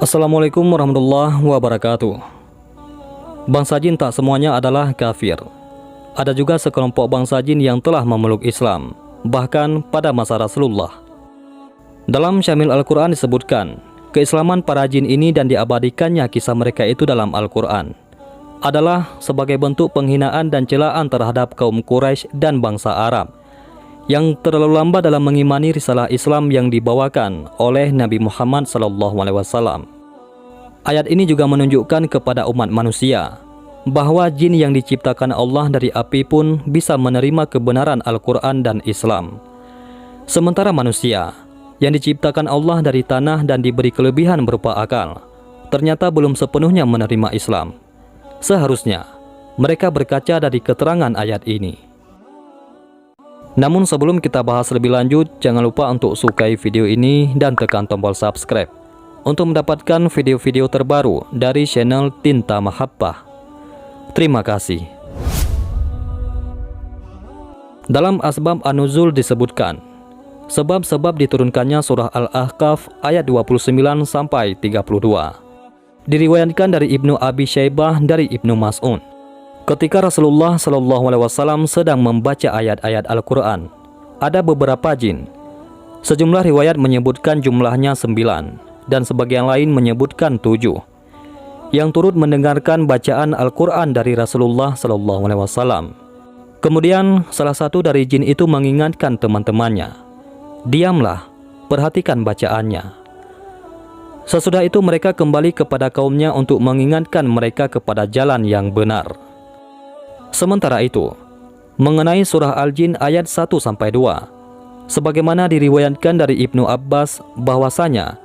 Assalamualaikum warahmatullahi wabarakatuh. Bangsa jin tak semuanya adalah kafir. Ada juga sekelompok bangsa jin yang telah memeluk Islam, bahkan pada masa Rasulullah. Dalam Syamil Al-Quran disebutkan, keislaman para jin ini dan diabadikannya kisah mereka itu dalam Al-Quran adalah sebagai bentuk penghinaan dan celaan terhadap kaum Quraisy dan bangsa Arab yang terlalu lambat dalam mengimani risalah Islam yang dibawakan oleh Nabi Muhammad SAW. Ayat ini juga menunjukkan kepada umat manusia bahwa jin yang diciptakan Allah dari api pun bisa menerima kebenaran Al-Quran dan Islam. Sementara manusia yang diciptakan Allah dari tanah dan diberi kelebihan berupa akal, ternyata belum sepenuhnya menerima Islam. Seharusnya mereka berkaca dari keterangan ayat ini. Namun sebelum kita bahas lebih lanjut, jangan lupa untuk sukai video ini dan tekan tombol subscribe untuk mendapatkan video-video terbaru dari channel Tinta Mahabbah. Terima kasih. Dalam Asbab An-Nuzul disebutkan, sebab-sebab diturunkannya surah Al-Ahqaf ayat 29-32. Diriwayatkan dari Ibnu Abi Syaibah dari Ibnu Mas'ud. Ketika Rasulullah SAW sedang membaca ayat-ayat Al-Quran, ada beberapa jin. Sejumlah riwayat menyebutkan jumlahnya 9, dan sebagian lain menyebutkan 7, yang turut mendengarkan bacaan Al-Quran dari Rasulullah SAW. Kemudian salah satu dari jin itu mengingatkan teman-temannya, "Diamlah, perhatikan bacaannya." Sesudah itu mereka kembali kepada kaumnya untuk mengingatkan mereka kepada jalan yang benar. Sementara itu, mengenai surah Al-Jin ayat 1-2, sebagaimana diriwayatkan dari Ibnu Abbas bahwasanya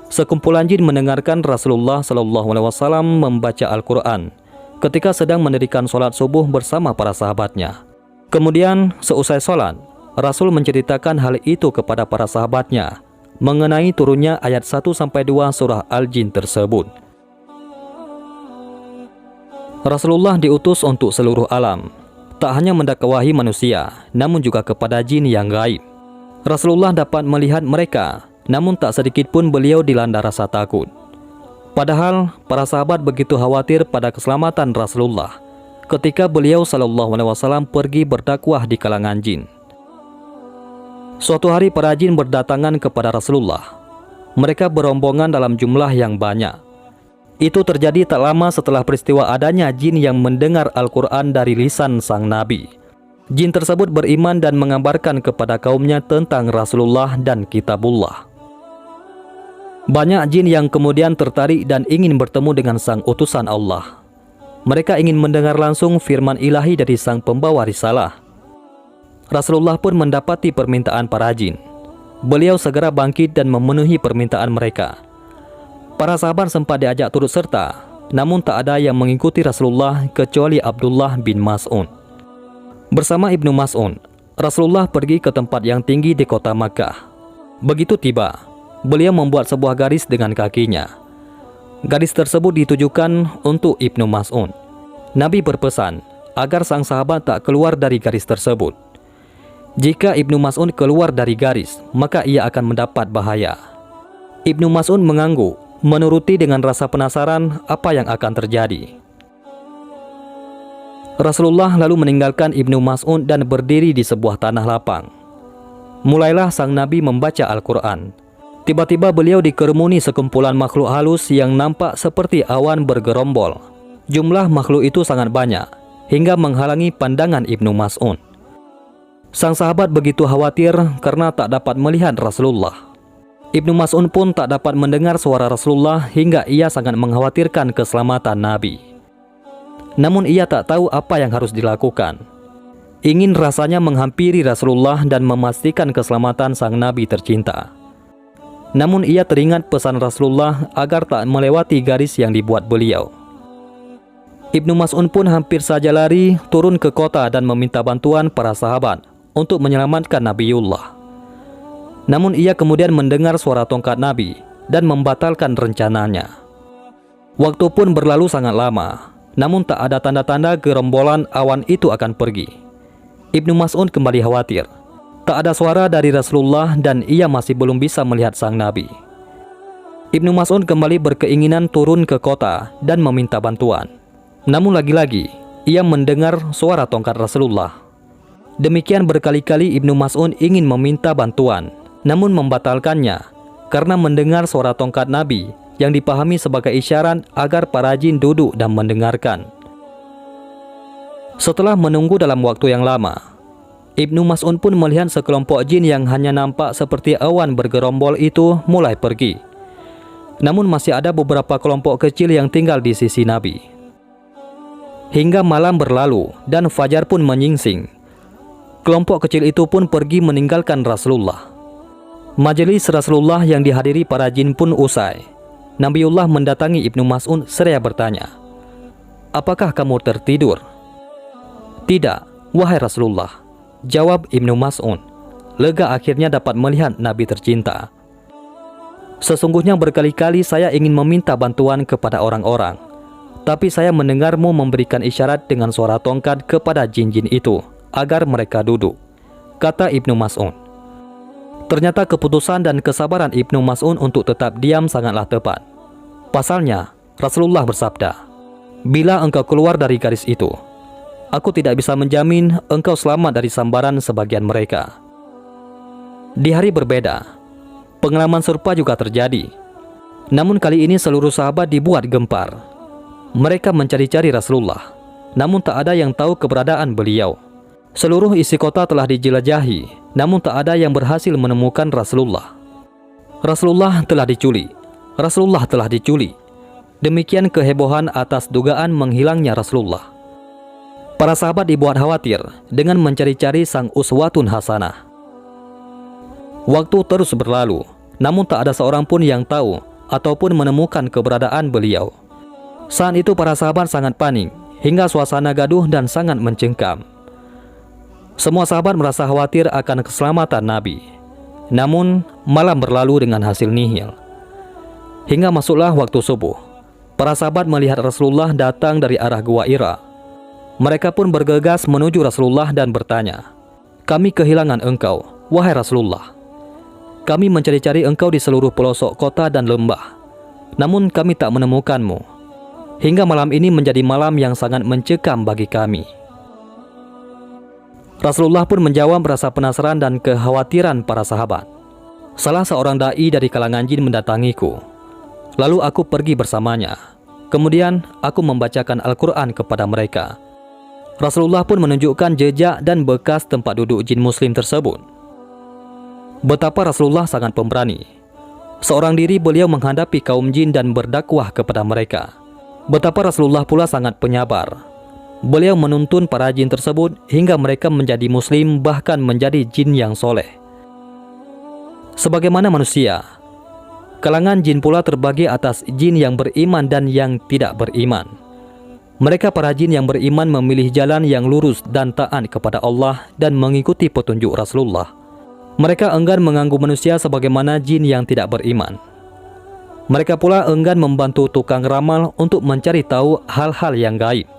sekumpulan jin mendengarkan Rasulullah SAW membaca Al-Quran ketika sedang mendirikan sholat subuh bersama para sahabatnya. Kemudian seusai sholat, Rasul menceritakan hal itu kepada para sahabatnya mengenai turunnya ayat 1-2 surah Al-Jin tersebut. Rasulullah diutus untuk seluruh alam, tak hanya mendakwahi manusia, namun juga kepada jin yang gaib. Rasulullah dapat melihat mereka, namun tak sedikit pun beliau dilanda rasa takut. Padahal para sahabat begitu khawatir pada keselamatan Rasulullah ketika beliau SAW pergi berdakwah di kalangan jin. Suatu hari para jin berdatangan kepada Rasulullah. Mereka berombongan dalam jumlah yang banyak. Itu terjadi tak lama setelah peristiwa adanya jin yang mendengar Al-Quran dari lisan sang Nabi. Jin tersebut beriman dan mengabarkan kepada kaumnya tentang Rasulullah dan Kitabullah. Banyak jin yang kemudian tertarik dan ingin bertemu dengan sang utusan Allah. Mereka ingin mendengar langsung firman ilahi dari sang pembawa risalah. Rasulullah pun mendapati permintaan para jin. Beliau segera bangkit dan memenuhi permintaan mereka. Para sahabat sempat diajak turut serta, namun tak ada yang mengikuti Rasulullah kecuali Abdullah bin Mas'ud. Bersama Ibnu Mas'ud, Rasulullah pergi ke tempat yang tinggi di kota Makkah. Begitu tiba, beliau membuat sebuah garis dengan kakinya. Garis tersebut ditujukan untuk Ibnu Mas'ud. Nabi berpesan agar sang sahabat tak keluar dari garis tersebut. Jika Ibnu Mas'ud keluar dari garis, maka ia akan mendapat bahaya. Ibnu Mas'ud mengangguk, menuruti dengan rasa penasaran apa yang akan terjadi. Rasulullah lalu meninggalkan Ibnu Mas'ud dan berdiri di sebuah tanah lapang. Mulailah sang Nabi membaca Al-Quran. Tiba-tiba beliau dikerumuni sekumpulan makhluk halus yang nampak seperti awan bergerombol. Jumlah makhluk itu sangat banyak, hingga menghalangi pandangan Ibnu Mas'ud. Sang sahabat begitu khawatir karena tak dapat melihat Rasulullah. Ibnu Mas'ud pun tak dapat mendengar suara Rasulullah hingga ia sangat mengkhawatirkan keselamatan Nabi. Namun ia tak tahu apa yang harus dilakukan. Ingin rasanya menghampiri Rasulullah dan memastikan keselamatan sang Nabi tercinta. Namun ia teringat pesan Rasulullah agar tak melewati garis yang dibuat beliau. Ibnu Mas'ud pun hampir saja lari turun ke kota dan meminta bantuan para sahabat untuk menyelamatkan Nabiullah. Namun ia kemudian mendengar suara tongkat Nabi dan membatalkan rencananya. Waktu pun berlalu sangat lama, namun tak ada tanda-tanda gerombolan awan itu akan pergi. Ibnu Mas'ud kembali khawatir. Tak ada suara dari Rasulullah dan ia masih belum bisa melihat sang Nabi. Ibnu Mas'ud kembali berkeinginan turun ke kota dan meminta bantuan. Namun lagi-lagi, ia mendengar suara tongkat Rasulullah. Demikian berkali-kali Ibnu Mas'ud ingin meminta bantuan, namun membatalkannya karena mendengar suara tongkat Nabi yang dipahami sebagai isyarat agar para jin duduk dan mendengarkan. Setelah menunggu dalam waktu yang lama, Ibnu Mas'ud pun melihat sekelompok jin yang hanya nampak seperti awan bergerombol itu mulai pergi. Namun masih ada beberapa kelompok kecil yang tinggal di sisi Nabi. Hingga malam berlalu dan fajar pun menyingsing. Kelompok kecil itu pun pergi meninggalkan Rasulullah. Majelis Rasulullah yang dihadiri para jin pun usai. Nabiullah mendatangi Ibnu Mas'ud seraya bertanya, "Apakah kamu tertidur?" "Tidak, wahai Rasulullah," jawab Ibnu Mas'ud. Lega akhirnya dapat melihat Nabi tercinta. "Sesungguhnya berkali-kali saya ingin meminta bantuan kepada orang-orang, tapi saya mendengarmu memberikan isyarat dengan suara tongkat kepada jin-jin itu agar mereka duduk," kata Ibnu Mas'ud. Ternyata keputusan dan kesabaran Ibnu Mas'ud untuk tetap diam sangatlah tepat. Pasalnya, Rasulullah bersabda, "Bila engkau keluar dari garis itu, aku tidak bisa menjamin engkau selamat dari sambaran sebagian mereka." Di hari berbeda, pengalaman serupa juga terjadi. Namun kali ini seluruh sahabat dibuat gempar. Mereka mencari-cari Rasulullah, namun tak ada yang tahu keberadaan beliau. Seluruh isi kota telah dijelajahi, namun tak ada yang berhasil menemukan Rasulullah. Rasulullah telah diculik. Rasulullah telah diculik. Demikian kehebohan atas dugaan menghilangnya Rasulullah. Para sahabat dibuat khawatir dengan mencari-cari sang uswatun hasanah. Waktu terus berlalu, namun tak ada seorang pun yang tahu ataupun menemukan keberadaan beliau. Saat itu para sahabat sangat panik, hingga suasana gaduh dan sangat mencengkam. Semua sahabat merasa khawatir akan keselamatan Nabi. Namun, malam berlalu dengan hasil nihil. Hingga masuklah waktu subuh. Para sahabat melihat Rasulullah datang dari arah Gua Hira. Mereka pun bergegas menuju Rasulullah dan bertanya, "Kami kehilangan engkau, wahai Rasulullah. Kami mencari-cari engkau di seluruh pelosok kota dan lembah, namun kami tak menemukanmu. Hingga malam ini menjadi malam yang sangat mencekam bagi kami." Rasulullah pun menjawab rasa penasaran dan kekhawatiran para sahabat. "Salah seorang dai dari kalangan jin mendatangiku. Lalu aku pergi bersamanya. Kemudian aku membacakan Al-Quran kepada mereka." Rasulullah pun menunjukkan jejak dan bekas tempat duduk jin muslim tersebut. Betapa Rasulullah sangat pemberani. Seorang diri beliau menghadapi kaum jin dan berdakwah kepada mereka. Betapa Rasulullah pula sangat penyabar. Beliau menuntun para jin tersebut hingga mereka menjadi muslim, bahkan menjadi jin yang soleh. Sebagaimana manusia, kalangan jin pula terbagi atas jin yang beriman dan yang tidak beriman. Mereka para jin yang beriman memilih jalan yang lurus dan taat kepada Allah dan mengikuti petunjuk Rasulullah. Mereka enggan mengganggu manusia sebagaimana jin yang tidak beriman. Mereka pula enggan membantu tukang ramal untuk mencari tahu hal-hal yang gaib.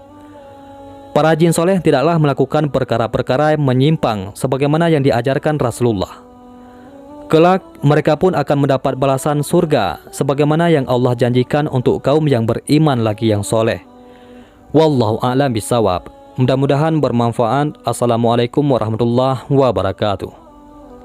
Para jin soleh tidaklah melakukan perkara-perkara yang menyimpang sebagaimana yang diajarkan Rasulullah. Kelak mereka pun akan mendapat balasan surga sebagaimana yang Allah janjikan untuk kaum yang beriman lagi yang soleh. Wallahu a'lam bishawab. Mudah-mudahan bermanfaat. Assalamualaikum warahmatullahi wabarakatuh.